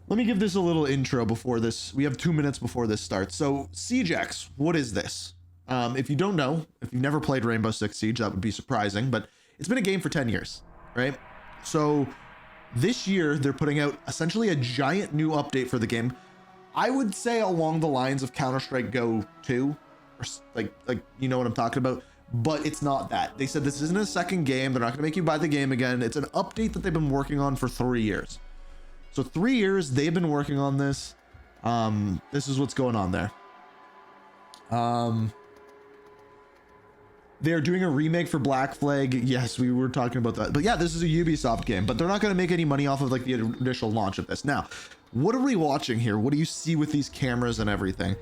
Let me give this a little intro before this. We have 2 minutes before this starts. So Seige X, what is this? If you don't know, if you've never played Rainbow Six Siege, that would be surprising, but it's been a game for 10 years, right? So this year they're putting out essentially a giant new update for the game. I would say along the lines of Counter-Strike Go 2, or like you know what I'm talking about, but it's not that. They said this isn't a second game. They're not gonna make you buy the game again. It's an update that they've been working on for 3 years. So 3 years they've been working on this. This is what's going on there. They're doing a remake for Black Flag. Yes, we were talking about that. But yeah, this is a Ubisoft game, but they're not going to make any money off of like the initial launch of this. Now, what are we watching here? What do you see with these cameras and everything?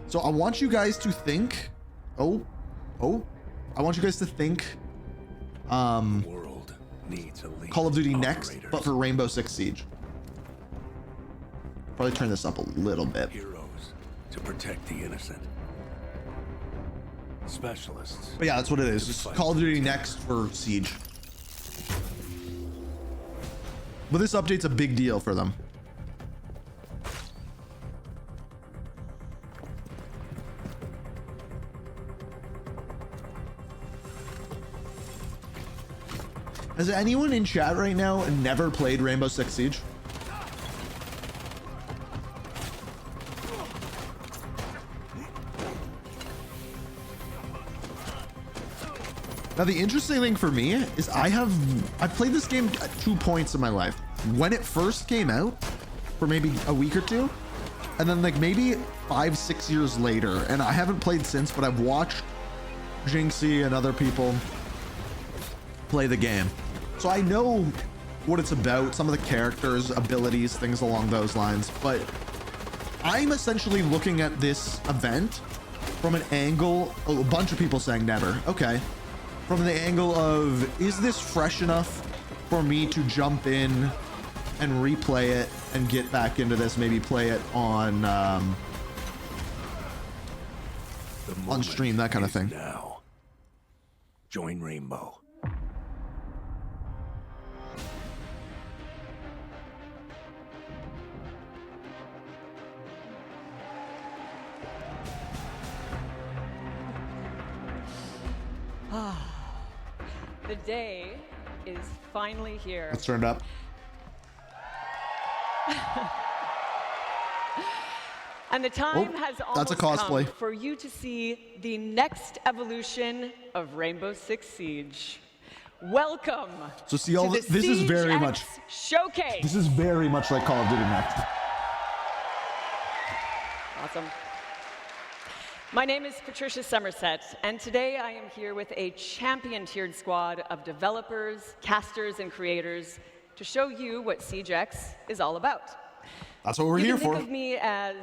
So I want you guys to think. I want you guys to think. World needs a lead Call of Duty next, operators. but for Rainbow Six Siege. Probably turn this up a little bit. Heroes to protect the innocent. Specialists. But yeah, that's what it is. It's Call of Duty next for Siege. But this update's a big deal for them. Has anyone in chat right now never played Rainbow Six Siege? Now the interesting thing for me is I've played this game at 2 points in my life. When it first came out, for maybe a week or two, and then like maybe 5-6 years later, and I haven't played since, but I've watched Jinxie and other people play the game. So I know what it's about, some of the characters, abilities, things along those lines, but I'm essentially looking at this event from an angle, a bunch of people saying never, okay. From the angle of, is this fresh enough for me to jump in and replay it and get back into this, maybe play it on stream, that kind of thing. Now, join Rainbow. The day is finally here. Let's turn it up. And the time has that's a almost cosplay. come for you to see the next evolution of Rainbow Six Siege. Welcome. So see all to this the is Seige very X much Showcase. This is very much like Call of Duty next. Awesome. My name is Patricia Somerset, and today I am here with a champion-tiered squad of developers, casters, and creators to show you what Seige X is all about. That's what we're You here can for. think of me as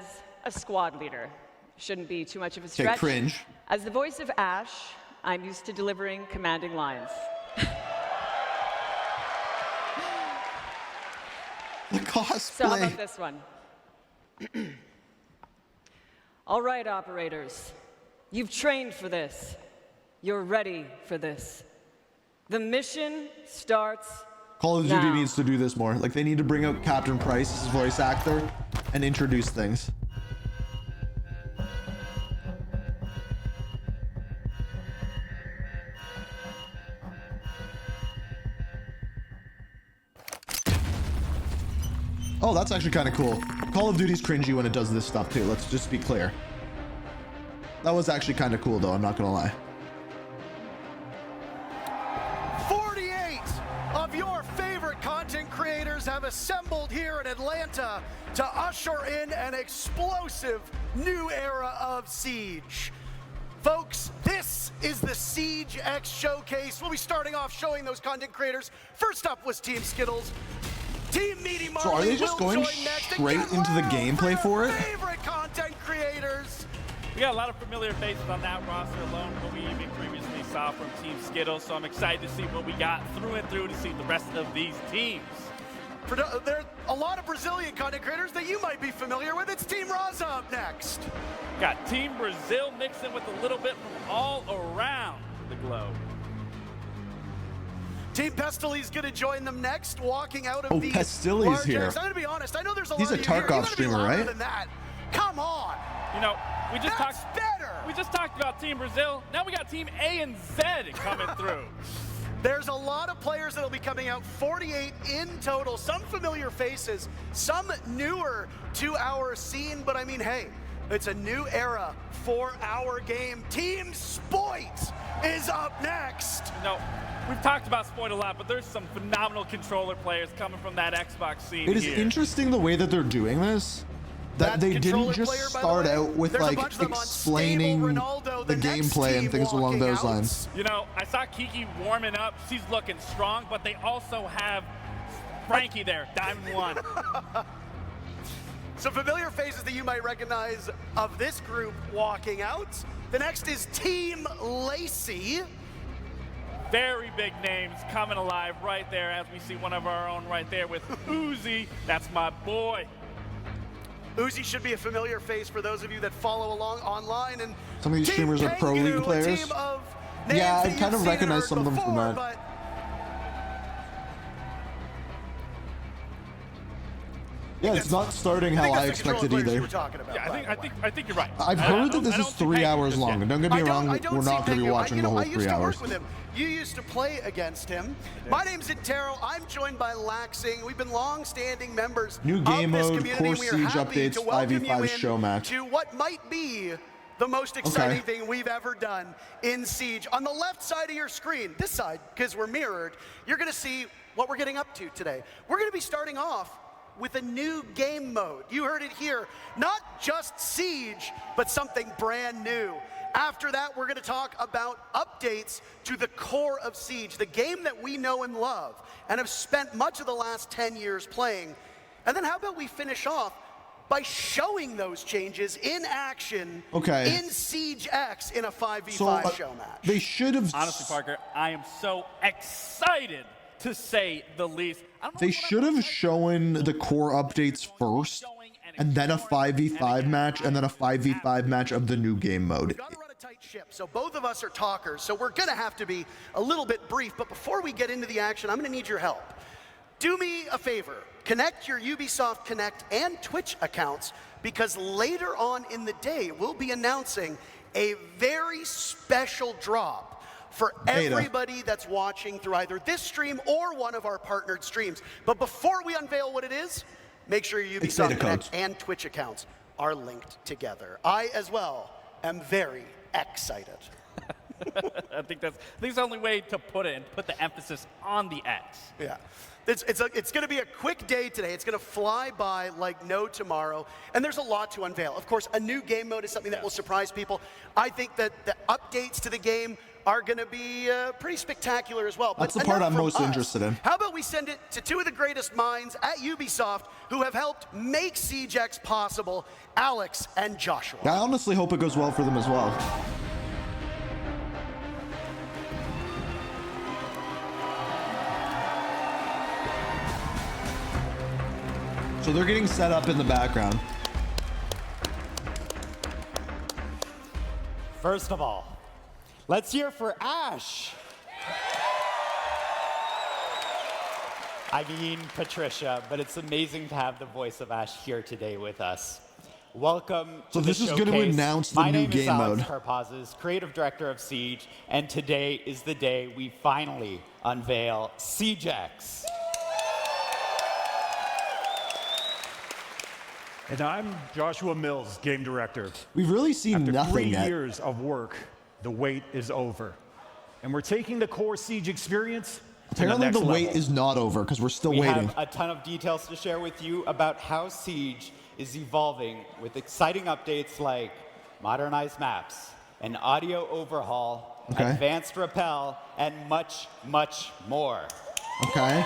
a squad leader. Shouldn't be too much of a stretch. Okay, cringe. As the voice of Ash, I'm used to delivering commanding lines. The cosplay. So how about this one? All right, operators. You've trained for this. You're ready for this. The mission starts Call of Duty now. needs to do this more. Like, they need to bring out Captain Price, his voice actor, and introduce things. Oh, that's actually kind of cool. Call of Duty's cringy when it does this stuff too. Let's just be clear. That was actually kind of cool though, I'm not gonna lie. 48 of your favorite content creators have assembled here in Atlanta to usher in an explosive new era of Siege. Folks, this is the Seige X Showcase. We'll be starting off showing those content creators. First up was Team Skittles. Team Meaty Marley So are they just will going join next. And straight get into the loud gameplay for your it? favorite content creators. We got a lot of familiar faces on that roster alone, what we even previously saw from Team Skittles, so I'm excited to see what we got through and through to see the rest of these teams. There are a lot of Brazilian content creators that you might be familiar with. It's Team Raza up next. Got Team Brazil mixing with a little bit from all around the globe. Team Pestili's gonna join them next, walking out of the Pestili's large here. areas. I'm gonna be honest, I know there's a He's lot a of you here. You Tarkov gotta be streamer, louder right? than that. Come on. You know, we just That's talked. better. We just talked about Team Brazil. Now we got Team A and Z coming through. There's a lot of players that'll be coming out, 48 in total, some familiar faces, some newer to our scene, but I mean, hey, it's a new era for our game. Team Spoit is up next. You know, we've talked about Spoit a lot, but there's some phenomenal controller players coming from that Xbox scene It is here. interesting the way that they're doing this. That they controller didn't player, just by the start way, out with there's a like bunch of them on explaining Stable Ronaldo, the next gameplay and team things along walking those out. lines. You know, I saw Kiki warming up. She's looking strong, but they also have Frankie there, Diamond 1. Some familiar faces that you might recognize of this group walking out. The next is Team Lacey. Very big names coming alive right there as we see one of our own right there with Uzi. That's my boy. Uzi should be a familiar face for those of you that follow along online. And Some of these Team streamers are pro Kangoo, league players. a team of names Yeah, I that you've kind of seen and recognize heard some of them from before, that. but Yeah, it's not starting how I that's the expected controller players you either. were talking about, Yeah, by the way. I think you're right. I've I heard that don't- this I is don't see 3 Kangoo hours just long. yet. Don't get me wrong, I don't we're see not going to be Kangoo. watching you the know, whole I used 3 to hours. work with him. You used to play against him. My name's Intero. I'm joined by Laxing. We've been long-standing members New game of this mode, community. Core We are Siege happy updates, to welcome you 5v5 in show match. to what might be the most exciting thing we've ever done in Siege. On the left side of your screen, this side, because we're mirrored, you're going to see what we're getting up to today. We're going to be starting off with a new game mode. You heard it here. Not just Siege, but something brand new. After that, we're going to talk about updates to the core of Siege, the game that we know and love and have spent much of the last 10 years playing. And then how about we finish off by showing those changes in action in Seige X in a 5v5 show match. They should have. Honestly, Parker, I am so excited to say the least. I don't know They what should I'm have shown the core updates first, and then a 5v5 match, and then a 5v5 match of the new game mode. We've got to run a tight ship, so both of us are talkers, so we're going to have to be a little bit brief. But before we get into the action, I'm going to need your help. Do me a favor. Connect your Ubisoft Connect and Twitch accounts, because later on in the day, we'll be announcing a very special drop for everybody that's watching through either this stream or one of our partnered streams. But before we unveil what it is, make sure your Ubisoft Connect and Twitch accounts are linked together. I, as well, am very excited. I think that's the only way to put it, and put the emphasis on the X. Yeah. It's going to be a quick day today. It's going to fly by like no tomorrow. And there's a lot to unveil. Of course, a new game mode is something that will surprise people. I think that the updates to the game are going to be pretty spectacular as well. That's the part I'm most interested in. How about we send it to two of the greatest minds at Ubisoft who have helped make Seige X possible, Alex and Joshua. I honestly hope it goes well for them as well. So they're getting set up in the background. First of all, let's hear for Ash. I mean Patricia, but it's amazing to have the voice of Ash here today with us. Welcome So to this the is going to showcase. announce the My new name game is Alex mode. Karpazis, creative director of Siege, and today is the day we finally unveil Seige X. And I'm Joshua Mills, game director. We've really seen After nothing 3 yet. years of work, the wait is over. And we're taking the core Siege experience to Apparently the the next wait level. is not over because we're still We waiting. have a ton of details to share with you about how Siege is evolving with exciting updates like modernized maps, an audio overhaul, advanced rappel, and much, much more. Okay.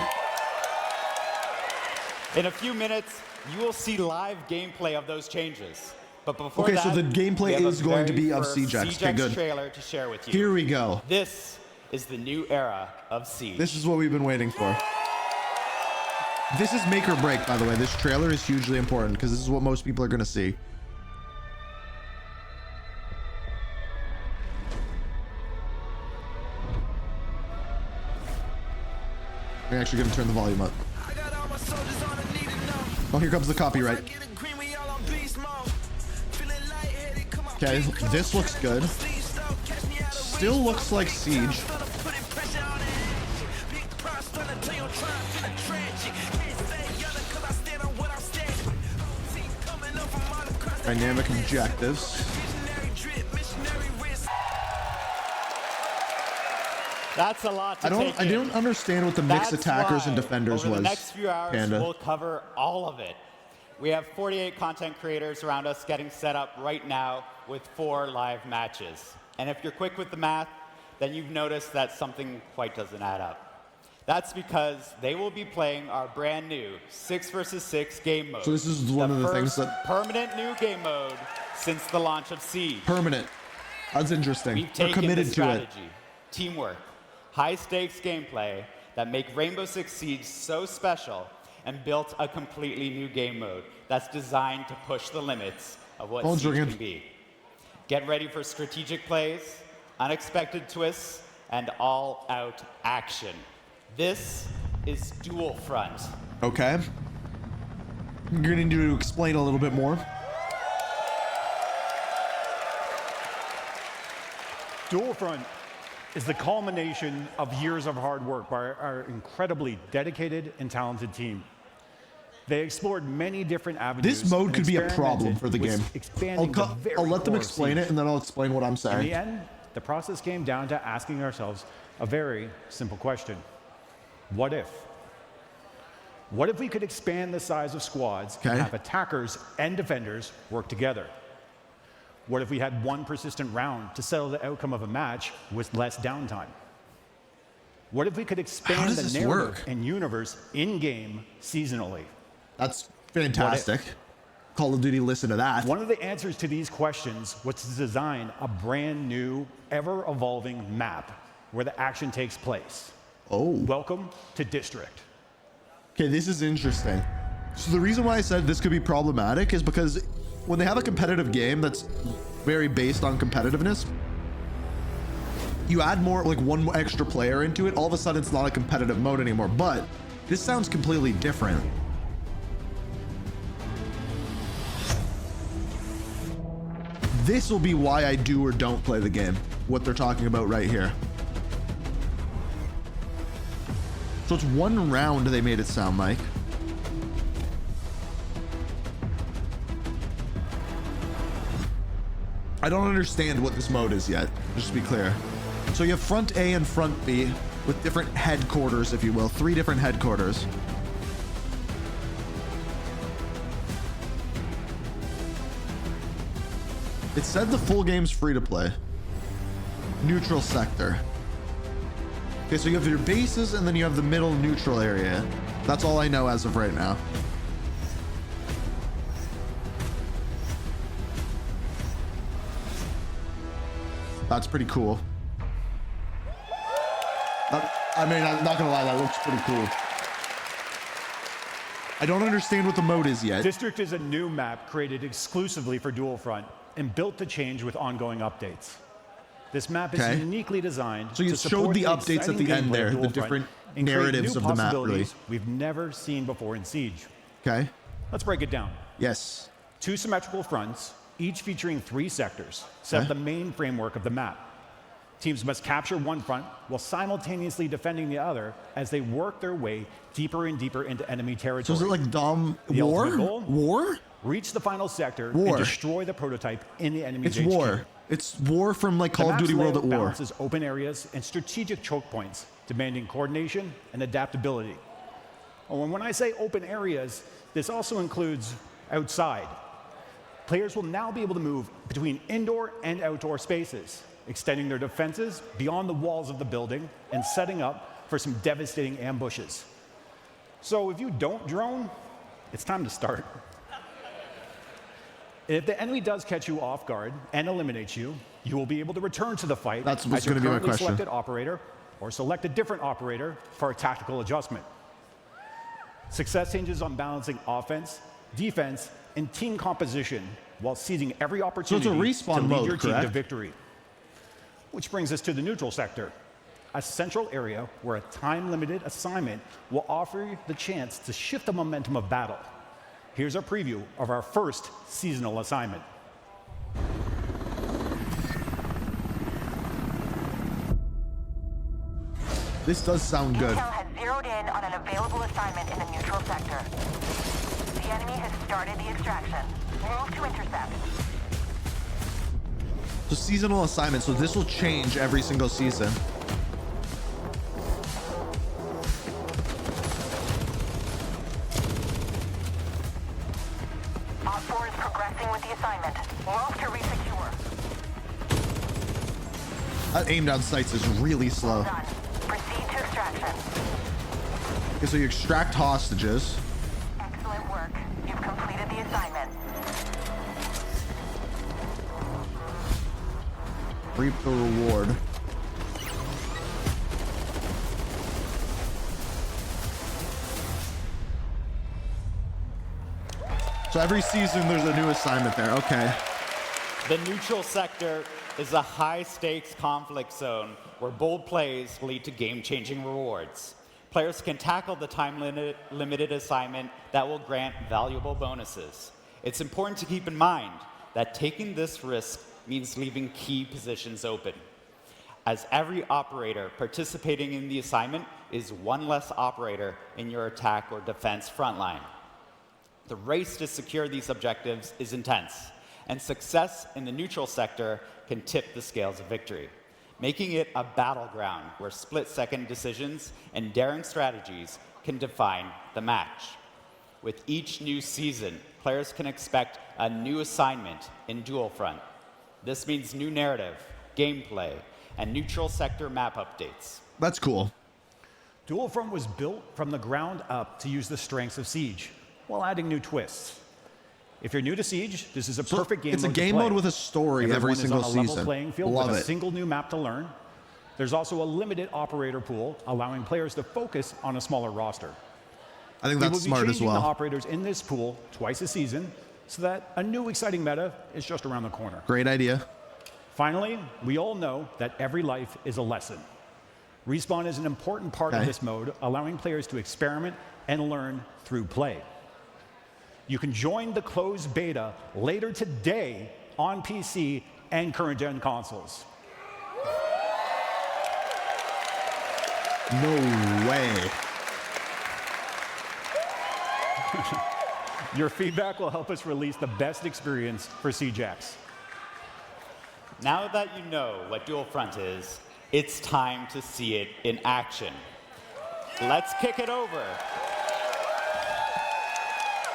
In a few minutes, you will see live gameplay of those changes. But before Okay, that, so the gameplay we have is a going to very be of first Seige X. Okay, good. trailer to share with you. Here we go. This is the new era of Siege. This is what we've been waiting for. This is make or break, by the way. This trailer is hugely important because this is what most people are going to see. I'm actually going to turn the volume up. Oh, here comes the copyright. Okay, this looks good. Still looks like Siege. Dynamic objectives. That's a lot to take I don't understand what the mixed That's attackers why and defenders over was. the next few hours, Panda. we'll cover all of it. We have 48 content creators around us getting set up right now with 4 live matches. And if you're quick with the math, then you've noticed that something quite doesn't add up. That's because they will be playing our brand new 6 versus 6 game mode. So this is one of the things first that permanent new game mode since the launch of Siege. permanent. That's interesting. We've They're taken committed the to it. strategy, teamwork, high-stakes gameplay that make Rainbow Six Siege so special and built a completely new game mode that's designed to push the limits of what Phone's Siege ringing. can be. Get ready for strategic plays, unexpected twists, and all-out action. This is Dual Front. Okay. You're going to need to explain a little bit more. Dual Front is the culmination of years of hard work by our incredibly dedicated and talented team. They explored many different avenues. This mode and could be a problem experimented for the with game. expanding the very I'll let them core of explain Siege. it, and then I'll explain what I'm In saying. the end, the process came down to asking ourselves a very simple question. What if? What if we could expand the size of squads and Okay. have attackers and defenders work together? What if we had one persistent round to settle the outcome of a match with less downtime? What if we could How expand does the this narrative work? and universe in-game seasonally? That's fantastic. Call of Duty, listen to that. One of the answers to these questions was to design a brand new, ever-evolving map where the action takes place. Oh. Welcome to District. Okay, this is interesting. So the reason why I said this could be problematic is because when they have a competitive game that's very based on competitiveness, you add more, like one extra player into it, all of a sudden it's not a competitive mode anymore. But this sounds completely different. This will be why I do or don't play the game, what they're talking about right here. So it's one round, they made it sound like. I don't understand what this mode is yet, just to be clear. So you have front A and front B with different headquarters, if you will, 3 different headquarters. It said the full game's free to play. Neutral sector. Okay, so you have your bases and then you have the middle neutral area. That's all I know as of right now. That's pretty cool. I mean, I'm not gonna lie, that looks pretty cool. I don't understand what the mode is yet. District is a new map created exclusively for Dual Front and built to change with ongoing updates. This map is Okay. uniquely designed So you to showed support the updates at exciting the end gameplay there, of the Dual Front different and create narratives new of the map, possibilities we've never seen before in Siege. Okay. Let's break it down. Yes. 2 symmetrical fronts, each featuring 3 sectors, set up Okay. the main framework of the map. Teams must capture one front while simultaneously defending the other as they work their way deeper and deeper into enemy territory. So is it like Dom The War? ultimate goal? War? Reach the final sector War. and destroy the prototype in the enemy's It's HQ. war. It's war from like The Call of map's Duty World at layout War. balances open areas and strategic choke points, demanding coordination and adaptability. Oh, and when I say open areas, this also includes outside. Players will now be able to move between indoor and outdoor spaces, extending their defenses beyond the walls of the building and setting up for some devastating ambushes. So if you don't drone, it's time to start. If the enemy does catch you off guard and eliminates you, you will be able to return to the fight That's what's as your gonna be my currently question. selected operator, or select a different operator for a tactical adjustment. Success hinges on balancing offense, defense, and team composition while seizing every opportunity respawn to lead mode, your team to correct? victory. Which brings us to the neutral sector. a central area where a time-limited assignment will offer you the chance to shift the momentum of battle. Here's a preview of our first seasonal assignment. This does sound good. Intel has zeroed in on an available assignment in the neutral sector. The enemy has started the extraction. Move to intercept. So seasonal assignment, so this will change every single season. Op 4 is progressing with the assignment. Move to resecure. That aim down sights is really slow. Done. Proceed to extraction. Okay, so you extract hostages. Excellent work. You've completed the assignment. Reap the reward. So every season there's a new assignment there. Okay. The neutral sector is a high-stakes conflict zone where bold plays lead to game-changing rewards. Players can tackle the time-limited assignment that will grant valuable bonuses. It's important to keep in mind that taking this risk means leaving key positions open, as every operator participating in the assignment is one less operator in your attack or defense frontline. The race to secure these objectives is intense, and success in the neutral sector can tip the scales of victory, making it a battleground where split-second decisions and daring strategies can define the match. With each new season, players can expect a new assignment in Dual Front. This means new narrative, gameplay, and neutral sector map updates. That's cool. Dual Front was built from the ground up to use the strengths of Siege, while adding new twists. If you're new to Siege, this is a perfect game It's a mode to game play. mode with a story every Everyone single is on a level season. playing field Love with it. a single new map to learn. There's also a limited operator pool, allowing players to focus on a smaller roster. I think We that's will be smart as changing the well. operators in this pool twice a season, so that a new exciting meta is just around the corner. Great idea. Finally, we all know that every life is a lesson. Respawn is an important part of this mode, allowing players to experiment and learn through play. You can join the closed beta later today on PC and current-gen consoles. No way. Your feedback will help us release the best experience for Seige X. Now that you know what Dual Front is, it's time to see it in action. Let's kick it over.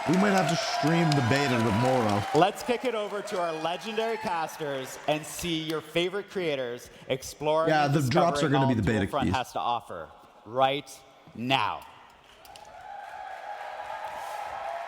We might have to stream the beta tomorrow. Let's kick it over to our legendary casters and see your favorite creators exploring Yeah, and the drops are discovering gonna all be the beta Dual Front keys. has to offer right now.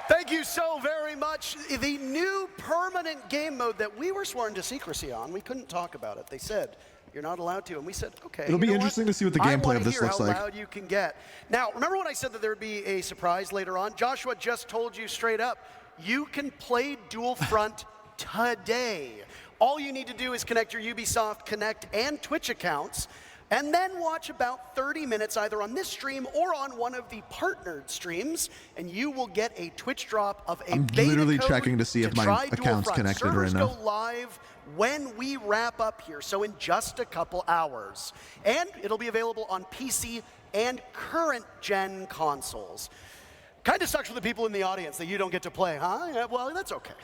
Thank you so very much. The new permanent game mode that we were sworn to secrecy on, we couldn't talk about it. They said, you're not allowed to. And we said, okay. It'll be interesting to see what the gameplay of this looks like. How loud you can get. Now, remember when I said that there would be a surprise later on? Joshua just told you straight up, you can play Dual Front today. All you need to do is connect your Ubisoft Connect and Twitch accounts, and then watch about 30 minutes either on this stream or on one of the partnered streams, and you will get a Twitch drop of a I'm beta literally code checking to see if my try Dual account's Front. connected Servers right now. go live when we wrap up here, so in just a couple hours. And it'll be available on PC and current-gen consoles. Kind of sucks for the people in the audience that you don't get to play, huh? Yeah, well, that's okay.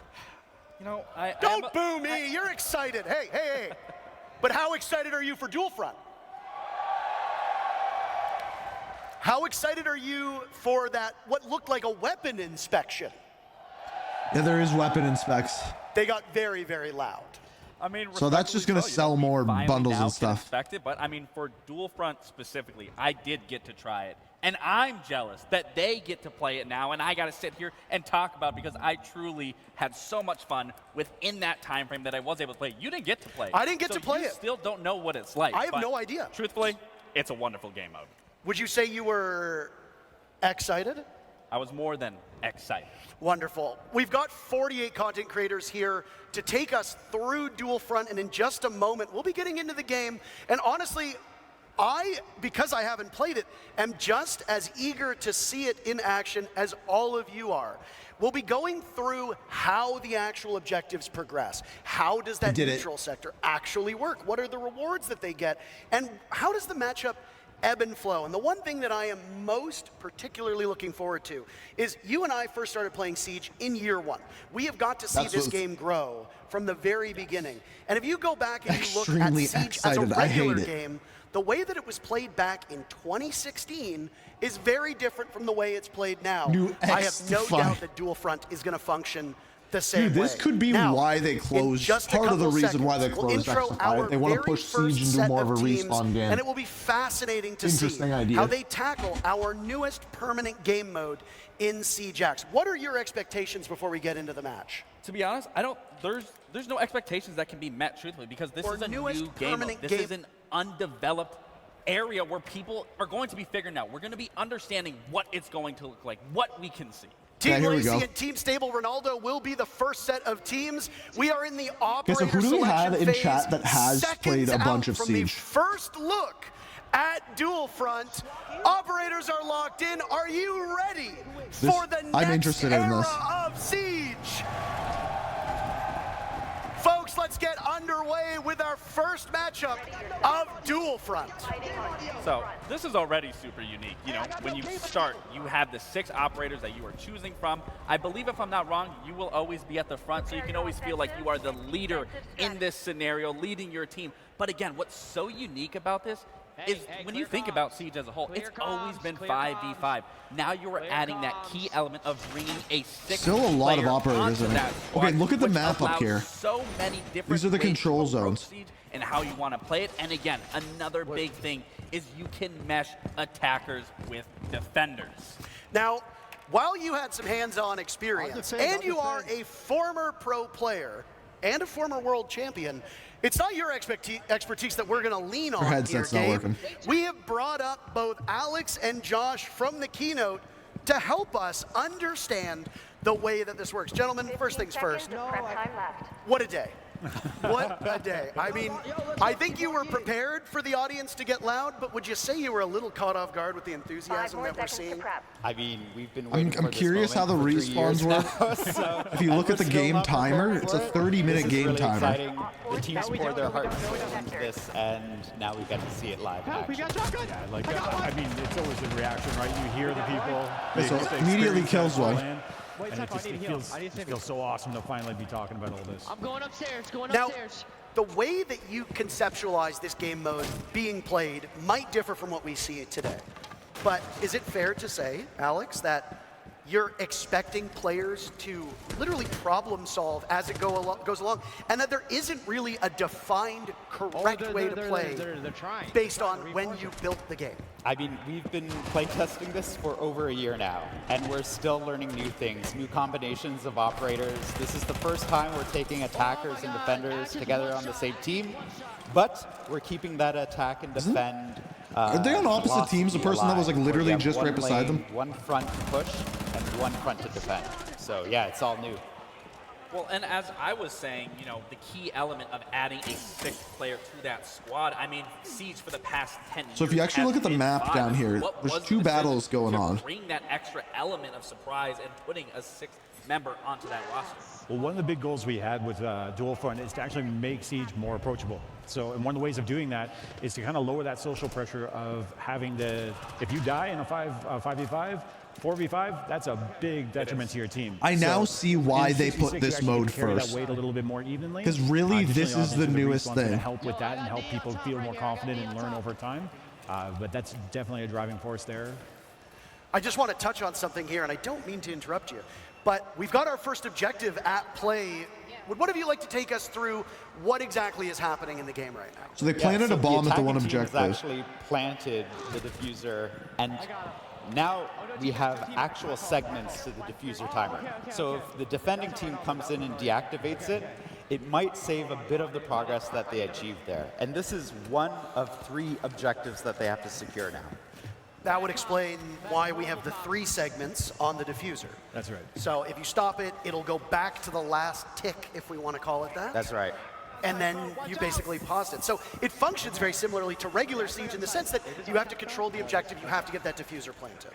You know, Don't boo me. You're excited. Hey, hey, hey. But how excited are you for Dual Front? How excited are you for that, what looked like a weapon inspection? Yeah, there is weapon inspects. They got very, very loud. I mean, So that's just gonna sell more bundles and stuff. Inspect it, but I mean, for Dual Front specifically, I did get to try it, and I'm jealous that they get to play it now, and I got to sit here and talk about it because I truly had so much fun within that time frame that I was able to play. You didn't get to play. I didn't get so to play you it. Still don't know what it's like. I have but no idea. Truthfully, it's a wonderful game mode. Would you say you were excited? I was more than excited. Wonderful. We've got 48 content creators here to take us through Dual Front, and in just a moment, we'll be getting into the game. And honestly, because I haven't played it, am just as eager to see it in action as all of you are. We'll be going through how the actual objectives progress. How does that neutral sector actually work? What are the rewards that they get? And how does the matchup ebb and flow? And the one thing that I am most particularly looking forward to is you and I first started playing Siege in year 1. We have got to see this game grow from the very beginning. And if you go back and you look at Siege as a regular game, the way that it was played back in 2016 is very different from the way it's played now. I have no doubt that Dual Front is going to function the same way. This could be why they closed. Part of the reason why they closed X5. They want to push Siege into more of a respawn game. And it will be fascinating to see how they tackle our newest permanent game mode in Seige X. What are your expectations before we get into the match? To be honest, there's no expectations that can be met truthfully, because this is a new game mode. This is an undeveloped area where people are going to be figuring out. We're going to be understanding what it's going to look like, what we can see. Team Lacy and Team Stable Ronaldo will be the first set of teams. We are in the operator who do we have in phase, chat that has played a bunch of from Siege? The first look at Dual Front. Operators are locked in. Are you ready for the next era of Siege? Folks, let's get underway with our first matchup of Dual Front. So this is already super unique. You know, when you start, you have the 6 operators that you are choosing from. I believe, if I'm not wrong, you will always be at the front, so you can always feel like you are the leader in this scenario, leading your team. But again, what's so unique about this is when you think about Siege as a whole, it's always been 5v5. Now you are adding that key element of bringing a 6th Still a lot of player operators in onto it. that squad, Okay, look at the which map up allows here. So many different These are the ways to control approach zones. Siege and how you want to play it. And again, another big thing is you can mesh attackers with defenders. Now, while you had some hands-on experience, and you are a former pro player and a former world champion, it's not your expertise that we're going to lean on here, Gabe. We have brought up both Alex and Josh from the keynote to help us understand the way that this works. Gentlemen, first things first, what a day. What a day. I mean, I think you were prepared for the audience to get loud, but would you say you were a little caught off guard with the enthusiasm that we're seeing? I mean, we've been waiting for this curious how the respawns work. So if you look at the game timer, it's a 30-minute game really timer. Exciting. The teams pour their heart and soul into this, and now we get to see it live in action. I mean, it's always a reaction, right? You hear the people. So immediately kills one. And it feels so awesome to finally be talking about all this. I'm going upstairs, upstairs. The way that you conceptualize this game mode being played might differ from what we see today. But is it fair to say, Alex, that you're expecting players to literally problem solve as it goes along, and that there isn't really a defined correct way to play based on when you built the game? I mean, we've been playtesting this for over a year now, and we're still learning new things, new combinations of operators. This is the first time we're taking attackers and defenders together on the same team, but we're keeping that attack and defend. Are they on opposite teams? The person that was like literally just right beside them? One front to push and one front to defend. So yeah, it's all new. Well, and as I was saying, you know, the key element of adding a 6th player to that squad, I mean, Siege for the past 10 years. So if you actually look at the map down here, there's 2 battles going on. Bring that extra element of surprise and putting a 6th member onto that roster. Well, one of the big goals we had with Dual Front is to actually make Siege more approachable. So, and one of the ways of doing that is to kind of lower that social pressure of having to, if you die in a 5v5, 4v5, that's a big detriment to your team. I now see why they put this mode first. That weight a little bit more evenly. Because really, this is the newest thing. To help with that and help people feel more confident and learn over time. But that's definitely a driving force there. I just want to touch on something here, and I don't mean to interrupt you, but we've got our first objective at play. Would one of you like to take us through what exactly is happening in the game right now? So they planted a bomb at the one objective. Actually planted the diffuser, and now we have actual segments to the diffuser timer. So if the defending team comes in and deactivates it, it might save a bit of the progress that they achieved there. And this is one of 3 objectives that they have to secure now. That would explain why we have the 3 segments on the diffuser. That's right. So if you stop it, it'll go back to the last tick, if we want to call it that. That's right. and then you basically paused it. So it functions very similarly to regular Siege in the sense that you have to control the objective, you have to get that diffuser planted.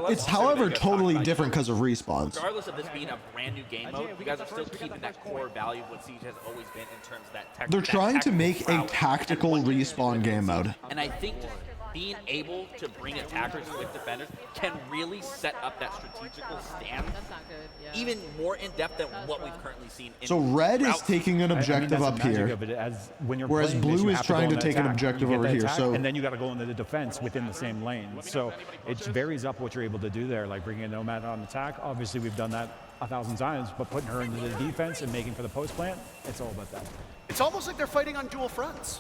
It's, however, totally different because of respawns. Regardless of this being a brand new game mode, you guys are still keeping that core value of what Siege has always been in terms of that tech. They're trying to make a tactical respawn game mode. And I think just being able to bring attackers with defenders can really set up that strategical stand even more in depth than what we've currently seen. So red is taking an objective up here, whereas blue is trying to take an objective over here. So and then you got to go into the defense within the same lane. So it varies up what you're able to do there, like bringing a Nomad on attack. Obviously, we've done that 1,000 times, but putting her into the defense and making for the post plant, it's all about that. It's almost like they're fighting on dual fronts.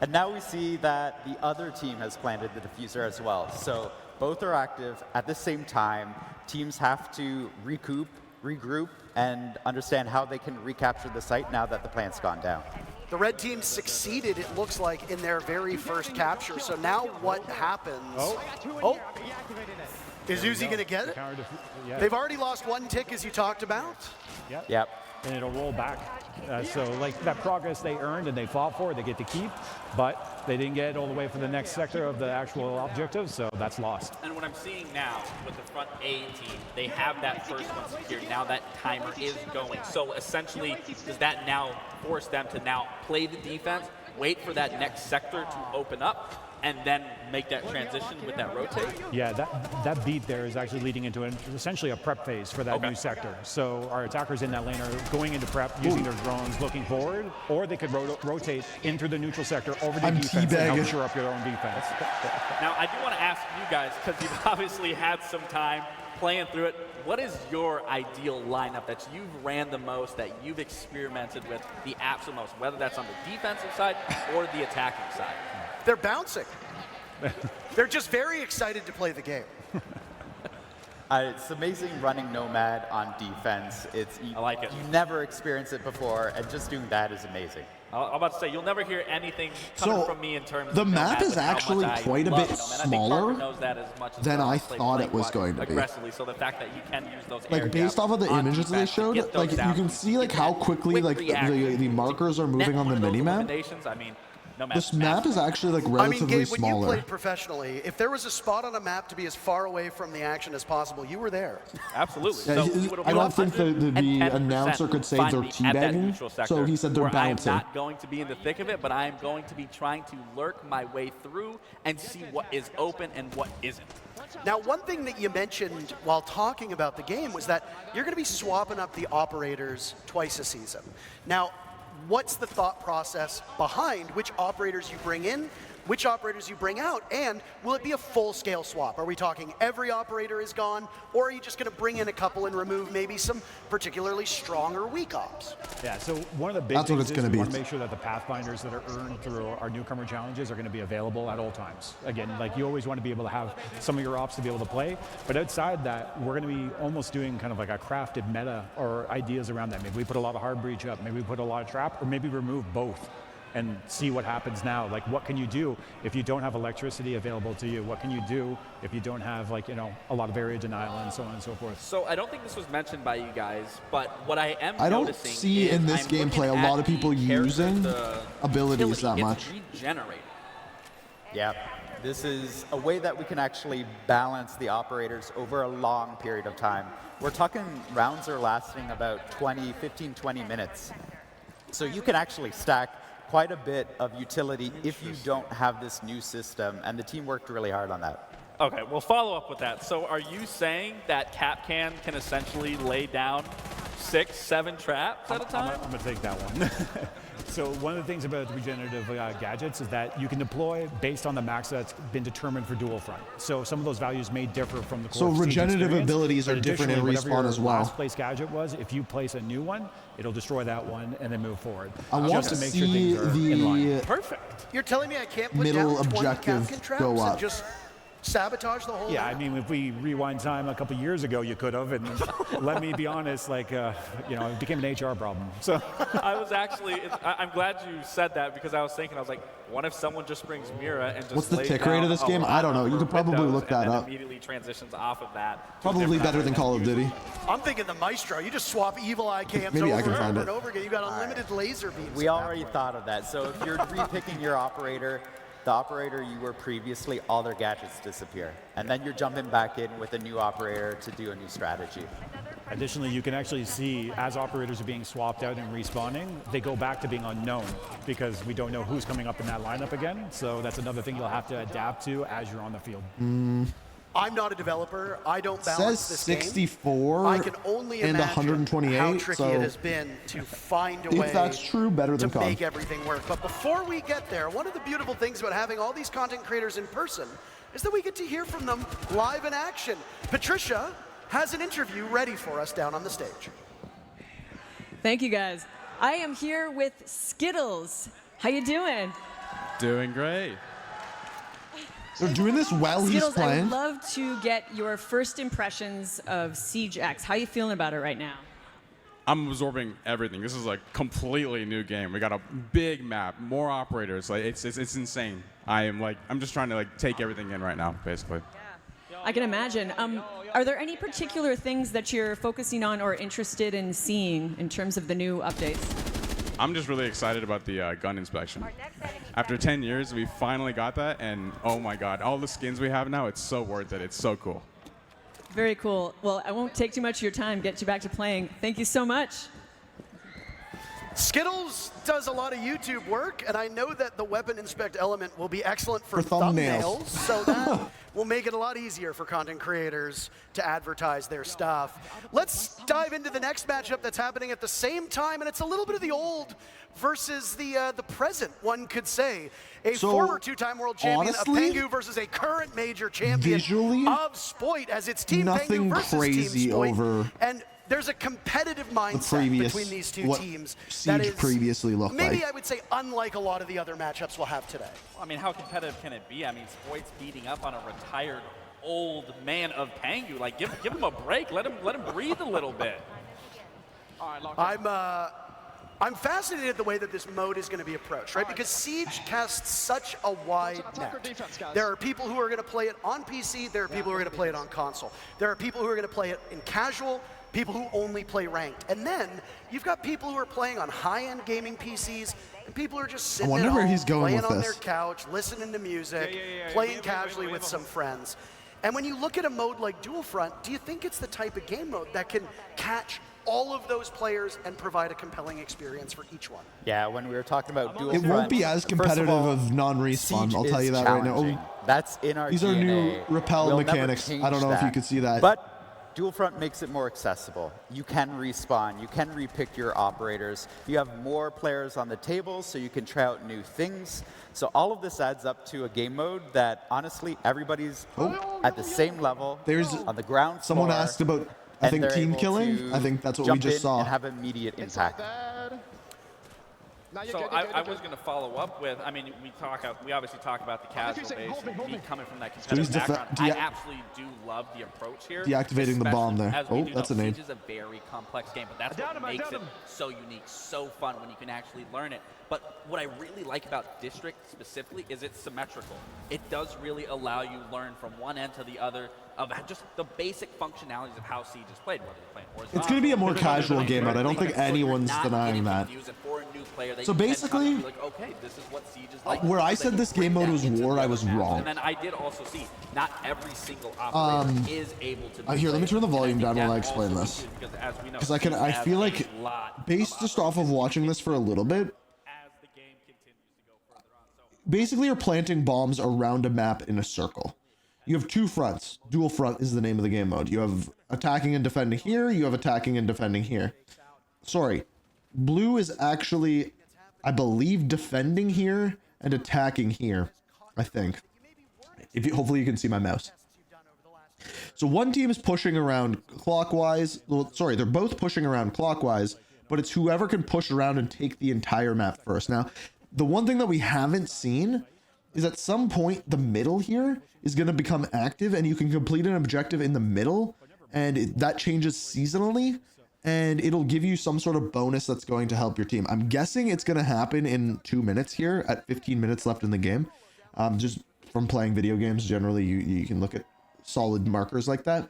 And now we see that the other team has planted the diffuser as well. So both are active at the same time. Teams have to regroup, and understand how they can recapture the site now that the plant's gone down. The red team succeeded, it looks like, in their very first capture. So now what happens? Oh. Is Uzi going to get it? They've already lost one tick, as you talked about. Yep. And it'll roll back. So like that progress they earned and they fought for, they get to keep, but they didn't get all the way for the next sector of the actual objective, so that's lost. And what I'm seeing now with the front A team, they have that first one secured. Now that timer is going. So essentially, does that now force them to now play the defense, wait for that next sector to open up, and then make that transition with that rotate? Yeah, that beat there is actually leading into essentially a prep phase for that new sector. So our attackers in that lane are going into prep, using their drones, looking forward, or they could rotate in through the neutral sector over the defense and help shore up your own defense. Now, I do want to ask you guys, because you've obviously had some time playing through it, what is your ideal lineup that you've ran the most, that you've experimented with the absolute most, whether that's on the defensive side or the attacking side? They're bouncing. They're just very excited to play the game. It's amazing running Nomad on defense. I like it. You never experienced it before, and just doing that is amazing. I'm about to say, you'll never hear anything coming from me in terms the of map is actually quite a bit smaller than I thought it was going to be. Aggressively, so the fact that you can use those like based off of the images they showed, like you can see like how quickly like the markers are moving on the minimap. I mean, this map is actually like relatively Gabe, when you played professionally, if there was a spot on a map to be as far away from the action as possible, you were there. Absolutely. Yeah, So I don't think the announcer could say they're teabagging, so he said they're bouncing. I'm not going to be in the thick of it, but I am going to be trying to lurk my way through and see what is open and what isn't. Now, one thing that you mentioned while talking about the game was that you're going to be swapping up the operators twice a season. Now, what's the thought process behind which operators you bring in, which operators you bring out, and will it be a full-scale swap? Are we talking every operator is gone, or are you just going to bring in a couple and remove maybe some particularly strong or weak ops? Yeah, so one of the big things is we want to make sure that the Pathfinders that are earned through our newcomer challenges are going to be available at all times. Again, like you always want to be able to have some of your ops to be able to play, but outside that, we're going to be almost doing kind of like a crafted meta or ideas around that. Maybe we put a lot of hard breach up, maybe we put a lot of trap, or maybe remove both and see what happens now. Like, what can you do if you don't have electricity available to you? What can you do if you don't have, like, you know, a lot of area denial and so on and so forth? So I don't think this was mentioned by you guys, but what I am I don't noticing see is in this gameplay a lot of people using abilities that much. Regenerated. Yeah, this is a way that we can actually balance the operators over a long period of time. We're talking rounds are lasting about 15, 20 minutes. So you can actually stack quite a bit of utility if you don't have this new system, and the team worked really hard on that. Okay, we'll follow up with that. So are you saying that Capcan can essentially lay down 6, 7 traps at a time? I'm going to take that one. So one of the things about the regenerative gadgets is that you can deploy based on the max that's been determined for dual front. So some of those values may differ from the core. So regenerative abilities are different in respawn as well. Last place gadget was, if you place a new one, it'll destroy that one and then move forward. I want to make sure things are in line. Perfect. You're telling me I can't put middle down 20 objective Capcan traps go up. and just sabotage the whole Yeah, map? I mean, if we rewind time a couple years ago, you could have. And let me be honest, like, it became an HR problem. So I was actually, I'm glad you said that because I was thinking, I was like, what if someone just brings Mira and just What's the lays tick rate down of this a game? I don't know. lot You for could probably Windows look that and then up. immediately transitions off of that. to a Probably different better than pattern Call of usually. Duty. I'm thinking the Maestro. You just swap evil eye cams Maybe I over can and find over it. and over again. You got unlimited laser beams. We at that already point. thought of that. So if you're repicking your operator, the operator you were previously, all their gadgets disappear. And then you're jumping back in with a new operator to do a new strategy. additionally, you can actually see as operators are being swapped out and respawning, they go back to being unknown because we don't know who's coming up in that lineup again. So that's another thing you'll have to adapt to as you're on the field. I'm not a developer. I don't It balance says this game. 64 I can only and imagine 128. how tricky so it has been to find a way if that's true, better to than COD. make everything work. But before we get there, one of the beautiful things about having all these content creators in person is that we get to hear from them live in action. Patricia has an interview ready for us down on the stage. Thank you, guys. I am here with Skittles. How you doing? Doing great. They're doing this while he's Skittles, I playing. would love to get your first impressions of Seige X. How you feeling about it right now? I'm absorbing everything. This is a completely new game. We got a big map, more operators. Like it's insane. I'm just trying to take everything in right now, basically. I can imagine. Are there any particular things that you're focusing on or interested in seeing in terms of the new updates? I'm just really excited about the gun inspection. After 10 years, we finally got that, and oh my God, all the skins we have now, it's so worth it. It's so cool. Very cool. Well, I won't take too much of your time, get you back to playing. Thank you so much. Skittles does a lot of YouTube work, and I know that the weapon inspect element will be excellent for thumbnails. so that will make it a lot easier for content creators to advertise their stuff. Let's dive into the next matchup that's happening at the same time, and it's a little bit of the old versus the present, one could say. A So, former two-time world champion honestly, of Pengu versus a current major champion visually, of Spoit, as it's Team nothing Pengu versus crazy Team Spoit. over And there's a competitive the mindset previous, between these two what teams Siege that is previously looked maybe like. I would say unlike a lot of the other matchups we'll have today. I mean, how competitive can it be? I mean, Spoit's beating up on a retired old man of Pengu. Like, give him a break. Let him breathe a little bit. I'm fascinated at the way that this mode is going to be approached, right? Because Siege casts such a wide net. There are people who are going to play it on PC. There are people who are going to play it on console. There are people who are going to play it in casual, people who only play ranked. And then you've got people who are playing on high-end gaming PCs, and people who are just sitting wonder at where home, he's going playing with on this. their couch, listening to music, playing casually with some friends. And when you look at a mode like Dual Front, do you think it's the type of game mode that can catch all of those players and provide a compelling experience for each one? Yeah, when we were talking about dual It won't be as first competitive all, of non-respawn, Siege I'll tell is you that right challenging. now. That's in our These DNA. are new rappel We'll never mechanics. change I don't know if you could see that. But Dual Front makes it more accessible. You can respawn. You can repick your operators. You have more players on the table, so you can try out new things. So all of this adds up to a game mode that, honestly, everybody's at the same level There's on the ground Someone floor, asked about, I and think, they're team able killing. to I think that's what we jump just in saw. and have immediate impact. So I was going to follow up with, I mean, we obviously talk about the casual base, and me coming from that competitive background. I absolutely do love the approach here. Deactivating the bomb there. As we Oh, do that's know, a nade. Siege is a very complex game, but that's what makes it so unique, so fun when you can actually learn it. But what I really like about District specifically is it's symmetrical. It does really allow you to learn from one end to the other of just the basic functionalities of how Siege is played, whether you're playing horizontal. It's going to be a more whether casual you're game mode. I don't think so you're anyone's not denying getting that. confused, and for a new player, they So can kind of basically, be like, okay, this is what Siege is like. where I So said they this can game bring mode that was into war, the I other was maps. wrong. And then I did also see not every single operator is able to. Here, let me turn the volume And I down think while I that's explain also this. huge because, as we know, Because Siege I has feel a like, lot based just off of watching this for a little bit, as the game continues to go further on. So basically you're planting bombs around a map in a circle. You have two fronts. Dual front is the name of the game mode. You have attacking and defending here. You have attacking and defending here. Sorry. Blue is actually, I believe, defending here and attacking here, I think. Hopefully you can see my mouse. So one team is pushing around clockwise. Well, sorry, they're both pushing around clockwise, but it's whoever can push around and take the entire map first. Now, the one thing that we haven't seen is at some point the middle here is going to become active and you can complete an objective in the middle, and that changes seasonally, and it'll give you some sort of bonus that's going to help your team. I'm guessing it's going to happen in 2 minutes here at 15 minutes left in the game. Just from playing video games, generally you can look at solid markers like that.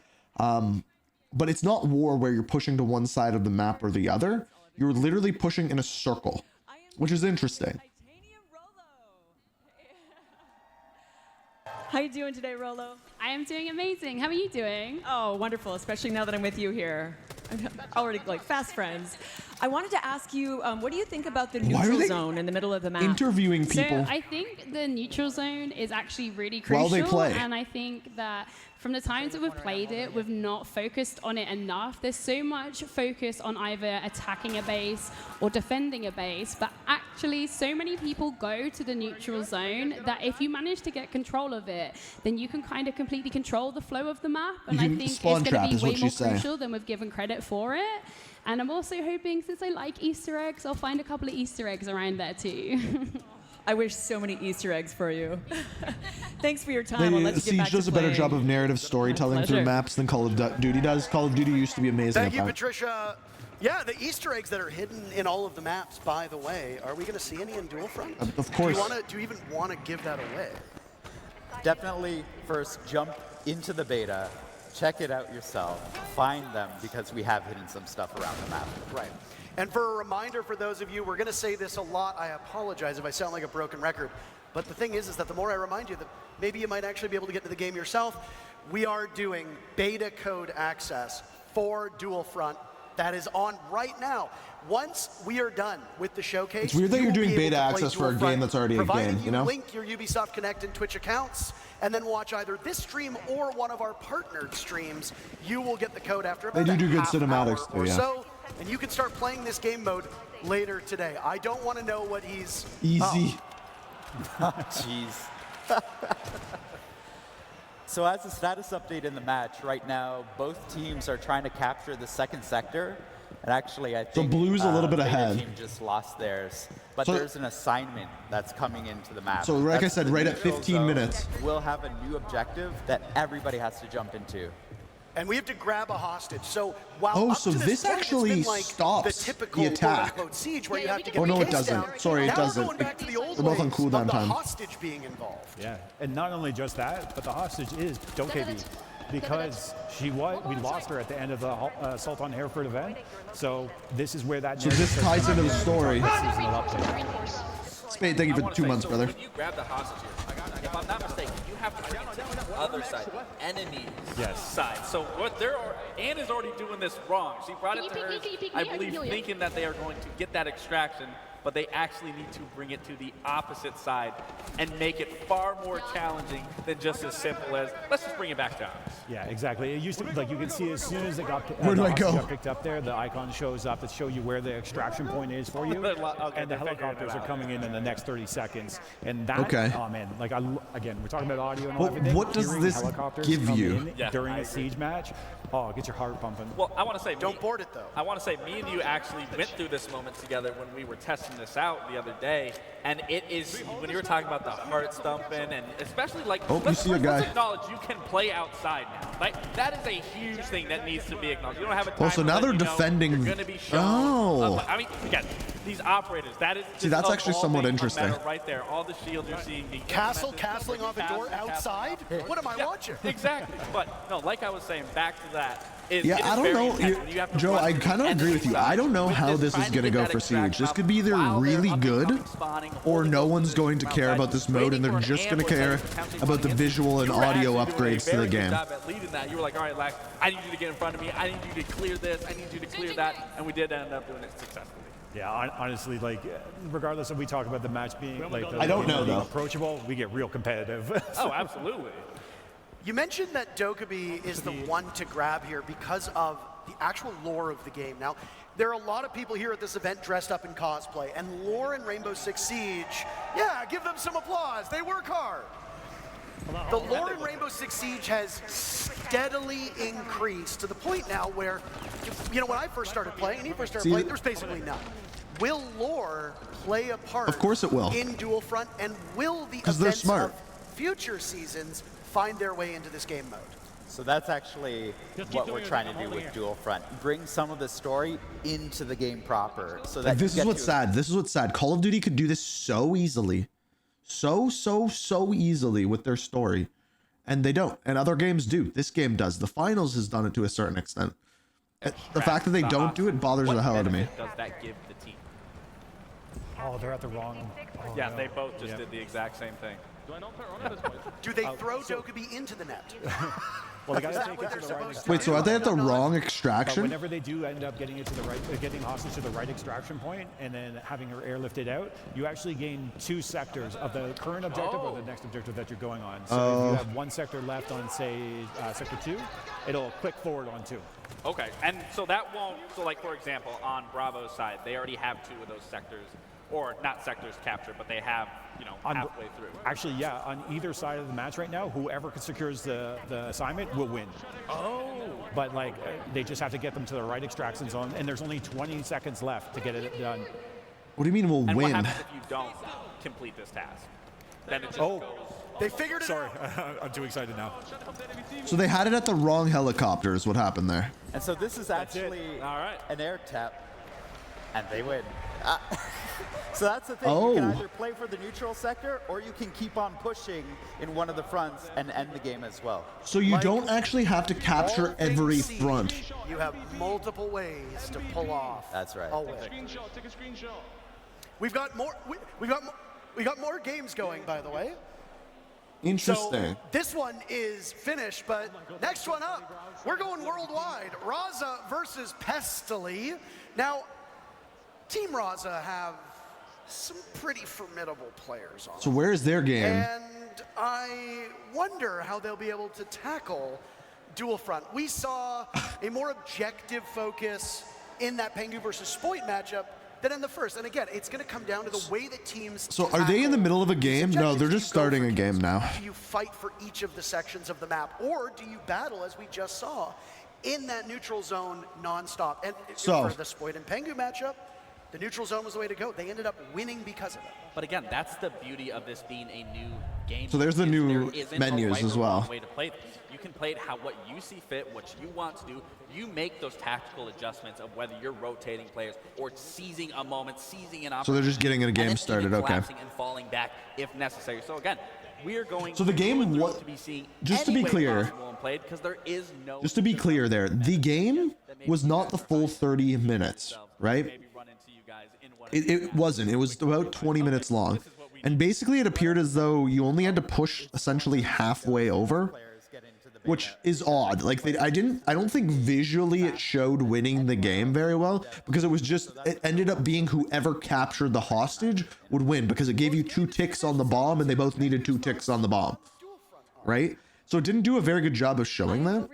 But it's not war where you're pushing to one side of the map or the other. You're literally pushing in a circle, which is interesting. How you doing today, Rolo? I am doing amazing. How are you doing? Oh, wonderful, especially now that I'm with you here. I'm already like fast friends. I wanted to ask you, what do you think about the neutral zone in the middle of the map? Interviewing people. So I think the neutral zone is actually really crucial. While they play. And I think that from the times that we've played it, we've not focused on it enough. There's so much focus on either attacking a base or defending a base, but actually so many people go to the neutral zone that if you manage to get control of it, then you can kind of completely control the flow of the map. And I think it's going to be way more crucial than we've given credit for it. And I'm also hoping, since I like Easter eggs, I'll find a couple of Easter eggs around there too. I wish so many Easter eggs for you. Thanks for your time. I'll let you get back Siege does to a better playing. job of narrative storytelling through maps than Call of Duty does. Call of Duty used to be amazing. Thank you, Patricia. Yeah, the Easter eggs that are hidden in all of the maps, by the way, are we going to see any in Dual Front? Of course. Do you even want to give that away? Definitely first jump into the beta, check it out yourself, find them, because we have hidden some stuff around the map. Right. And for a reminder for those of you, we're going to say this a lot. I apologize if I sound like a broken record. But the thing is that the more I remind you that maybe you might actually be able to get into the game yourself, we are doing beta code access for Dual Front. That is on right now. Once we are done with the showcase, it's weird that you're doing beta access for a game that's already a game, you know? Link your Ubisoft Connect and Twitch accounts, and then watch either this stream or one of our partnered streams. You will get the code after about They do good half cinematics hour or too, yeah. so, and you can start playing this game mode later today. I don't want to know what he's... Easy. Jeez. So as a status update in the match, right now, both teams are trying to capture the second sector. And actually, I think Blue's a little bit Beta ahead. team just lost theirs. But So- there's an assignment that's coming into the map. So like I That's said, the right at neutral 15 zone. minutes. We'll have a new objective that everybody has to jump into. And we have to grab a hostage. So while Oh, up so to this point, actually it's been like stops the typical the attack. quote-unquote siege where you Yeah, have to we get Oh, can no, the it case doesn't. down. Sorry, it Now doesn't. We're going back to the old They're both on ways cooldown of the time. hostage being involved. Yeah, and not only just that, but the hostage is Dokebi, because we lost her at the end of the Assault on Hereford event. So this is where that. So this ties into the story. Seasonal update. Reinforce. Spade, thank you for 2 months, brother. When you grab the hostage here, if I'm not mistaken, you have to bring it to the other side, the enemy side. So what Anne is already doing this wrong. She brought it to her, I believe, thinking that they are going to get that extraction, but they actually need to bring it to the opposite side and make it far more challenging than just as simple as, let's just bring it back down. Yeah, exactly. It used to, like you can see as soon as it got, Where do I go? got picked up there, the icon shows up to show you where the extraction point is for you. Okay, And the they're figuring helicopters it are out. coming in the next 30 seconds. And that, Okay. oh man, like again, we're talking about audio and all Well, everything. what does Hearing this helicopters give come you? in Yeah, during I a siege match, oh, it gets your heart pumping. Well, I want to say, Don't board it, though. I want to say, me and you actually went through this moment together when we were testing this out the other day, and it is when you were talking about the heart thumping, and especially like, Oh, you see a guy. let's acknowledge you can play outside now. Like that is a huge thing that needs to be acknowledged. You don't have a time. Well, so now they're you know defending- You're going to be shown. Oh. I mean, again, these operators. That is. See, that's of actually all somewhat things interesting. matter right there. All the shields you're seeing. The Castling off a door outside? What am I watching? Exactly. But no, like I was saying, back to that. Yeah, I don't know. Joe, I kind of agree with you. I don't know how this is going to go for Siege. This could be either really good, or no one's going to care about this mode, and they're just going to care about the visual and audio upgrades to the game. You were like, all right, Lax, I need you to get in front of me. I need you to clear this. I need you to clear that. And we did end up doing it successfully. Yeah, honestly, like regardless if we talk about the match being like I don't know, though. approachable, we get real competitive. Oh, absolutely. You mentioned that Dokkaebi is the one to grab here because of the actual lore of the game. Now, there are a lot of people here at this event dressed up in cosplay, and lore in Rainbow Six Siege, yeah, give them some applause. They work hard. The lore in Rainbow Six Siege has steadily increased to the point now where, you know, when I first started playing, and he first started playing, there was basically none. will lore play a part? Of course it will. In Dual Front, and will the 'Cause they're events smart. of future seasons find their way into this game mode? So that's actually what we're trying to do with Dual Front. Bring some of the story into the game proper. So that This is what's sad. This is what's sad. Call of Duty could do this so easily. So easily with their story. And they don't. And other games do. This game does. The Finals has done it to a certain extent. The fact that they don't do it bothers the hell out of me. What benefit does that give the team? Oh, they're at the wrong. Oh, Yeah, no. they both just did the exact same thing. Do they throw Dokkaebi into the net? Well, they got Is to that take what it to they're the right supposed to Wait, so are they at the wrong But extraction? whenever they do end up getting it to the right, getting hostage to the right extraction point, and then having her airlifted out, you actually gain 2 sectors of the current objective or the next objective that you're going on. So if you have 1 sector left on, say, sector 2, it'll click forward on 2. Okay, and so that won't, so like for example, on Bravo's side, they already have 2 of those sectors, or not sectors captured, but they have, you know, halfway through. Actually, yeah, on either side of the match right now, whoever secures the assignment will win. Oh. But like, they just have to get them to the right extraction zone, and there's only 20 seconds left to get it done. What do you mean we'll And win? what happens if you don't complete this task? Then it just goes. They figured it Sorry, out. I'm too excited now. So they had it at the wrong helicopter is what happened there. And so this is actually an air tap, and they win. So that's the thing. You can either play for the neutral sector, or you can keep on pushing in one of the fronts and end the game as well. So you don't actually have to capture every front. You have multiple ways to pull off. That's right. A win. Take a screenshot. We've got more. We got more games going, by the way. Interesting. So this one is finished, but next one up, we're going worldwide. Raza versus Pestily. Now, Team Raza have some pretty formidable players on. So where's their game? And I wonder how they'll be able to tackle Dual Front. We saw a more objective focus in that Pengu versus Spoit matchup than in the first. And again, it's going to come down to the way that teams So are they in the middle of a game? No, they're just starting a game now. Do you fight for each of the sections of the map, or do you battle, as we just saw, in that neutral zone nonstop? And So- for the Spoit and Pengu matchup, the neutral zone was the way to go. They ended up winning because of it. But again, that's the beauty of this being a new game. So there's the is new there isn't menus a right as or well. wrong way to play this. You can play it what you see fit, what you want to do. You make those tactical adjustments of whether you're rotating players or seizing a moment, seizing an opportunity. So they're just getting a and game then started, even okay. collapsing and falling back if necessary. So again, we're going So the game, through what? to be seeing Just to any be way clear, possible and played, because there is no just to be clear there, the game was not the full 30 minutes, right? It wasn't. It was about 20 minutes long. And basically it appeared as though you only had to push essentially halfway over, which is odd. Like I don't think visually it showed winning the game very well, because it ended up being whoever captured the hostage would win, because it gave you 2 ticks on the bomb and they both needed 2 ticks on the bomb, right? So it didn't do a very good job of showing that.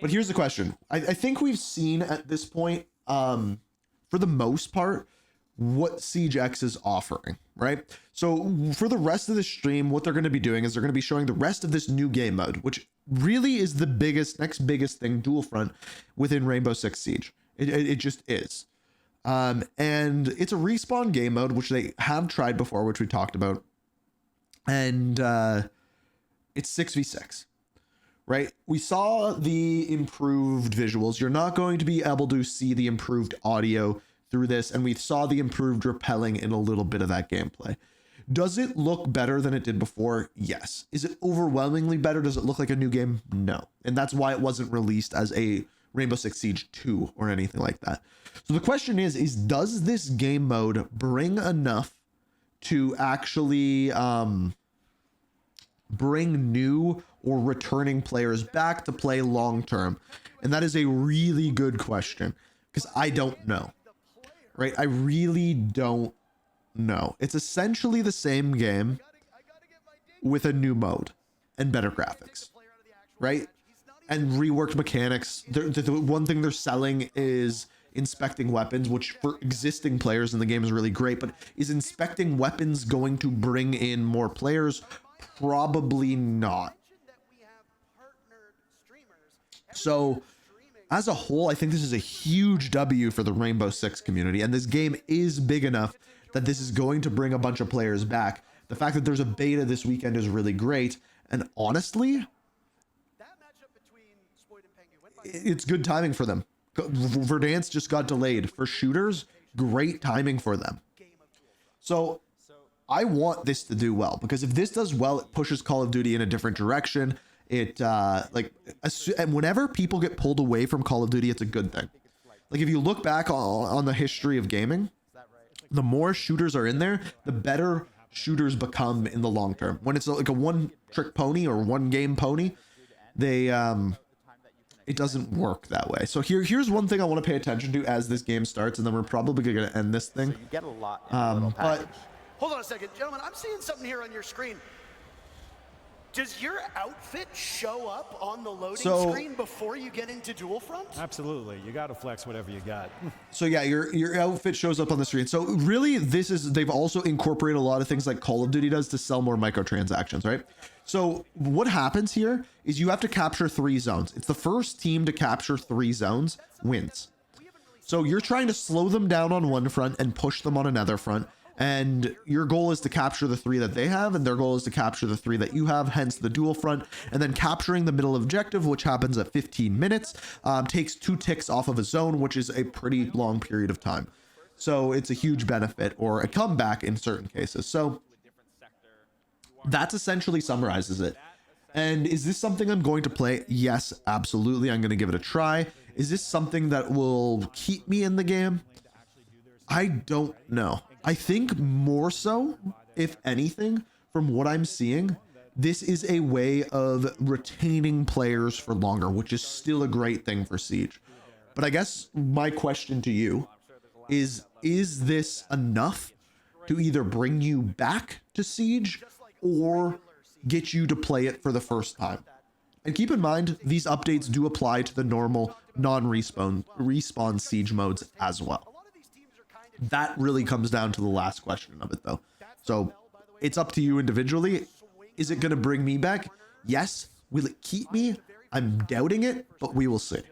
But here's the question. I think we've seen at this point, for the most part, what Seige X is offering, right? So for the rest of the stream, what they're going to be doing is they're going to be showing the rest of this new game mode, which really is the next biggest thing, Dual Front, within Rainbow Six Siege. It just is. And it's a respawn game mode, which they have tried before, which we talked about. And it's 6v6. Right? We saw the improved visuals. You're not going to be able to see the improved audio through this, and we saw the improved rappelling in a little bit of that gameplay. Does it look better than it did before? Yes. Is it overwhelmingly better? Does it look like a new game? No. And that's why it wasn't released as a Rainbow Six Siege 2 or anything like that. So the question is does this game mode bring enough to actually bring new or returning players back to play long term? And that is a really good question, because I don't know, right? I really don't know. It's essentially the same game with a new mode and better graphics, right? And reworked mechanics. The one thing they're selling is inspecting weapons, which for existing players in the game is really great, but is inspecting weapons going to bring in more players? Probably not. So as a whole, I think this is a huge W for the Rainbow Six community. And this game is big enough that this is going to bring a bunch of players back. The fact that there's a beta this weekend is really great. And honestly, it's good timing for them. Verdansk just got delayed. For shooters, great timing for them. So I want this to do well, because if this does well, it pushes Call of Duty in a different direction. It and whenever people get pulled away from Call of Duty, it's a good thing. Like if you look back on the history of gaming, the more shooters are in there, the better shooters become in the long term. When it's like a one-trick pony or one-game pony, they it doesn't work that way. So here's one thing I want to pay attention to as this game starts, and then we're probably going to end this thing. So you get a lot in a little package. Hold on a second, gentlemen. I'm seeing something here on your screen. Does your outfit show up on the loading screen before you get into Dual Front? Absolutely. You got to flex whatever you got. So yeah, your outfit shows up on the screen. So really, they've also incorporated a lot of things like Call of Duty does to sell more microtransactions, right? So what happens here is you have to capture 3 zones. It's the first team to capture 3 zones wins. So you're trying to slow them down on one front and push them on another front. And your goal is to capture the 3 that they have, and their goal is to capture the 3 that you have, hence the dual front. And then capturing the middle objective, which happens at 15 minutes, takes 2 ticks off of a zone, which is a pretty long period of time. So it's a huge benefit, or a comeback in certain cases. So that essentially summarizes it. And is this something I'm going to play? Yes, absolutely. I'm going to give it a try. Is this something that will keep me in the game? I don't know. I think more so, if anything, from what I'm seeing, this is a way of retaining players for longer, which is still a great thing for Siege. But I guess my question to you is this enough to either bring you back to Siege or get you to play it for the first time? And keep in mind, these updates do apply to the normal non-respawn Siege modes as well. That really comes down to the last question of it, though. So it's up to you individually. Is it going to bring me back? Yes. Will it keep me? I'm doubting it, but we will see.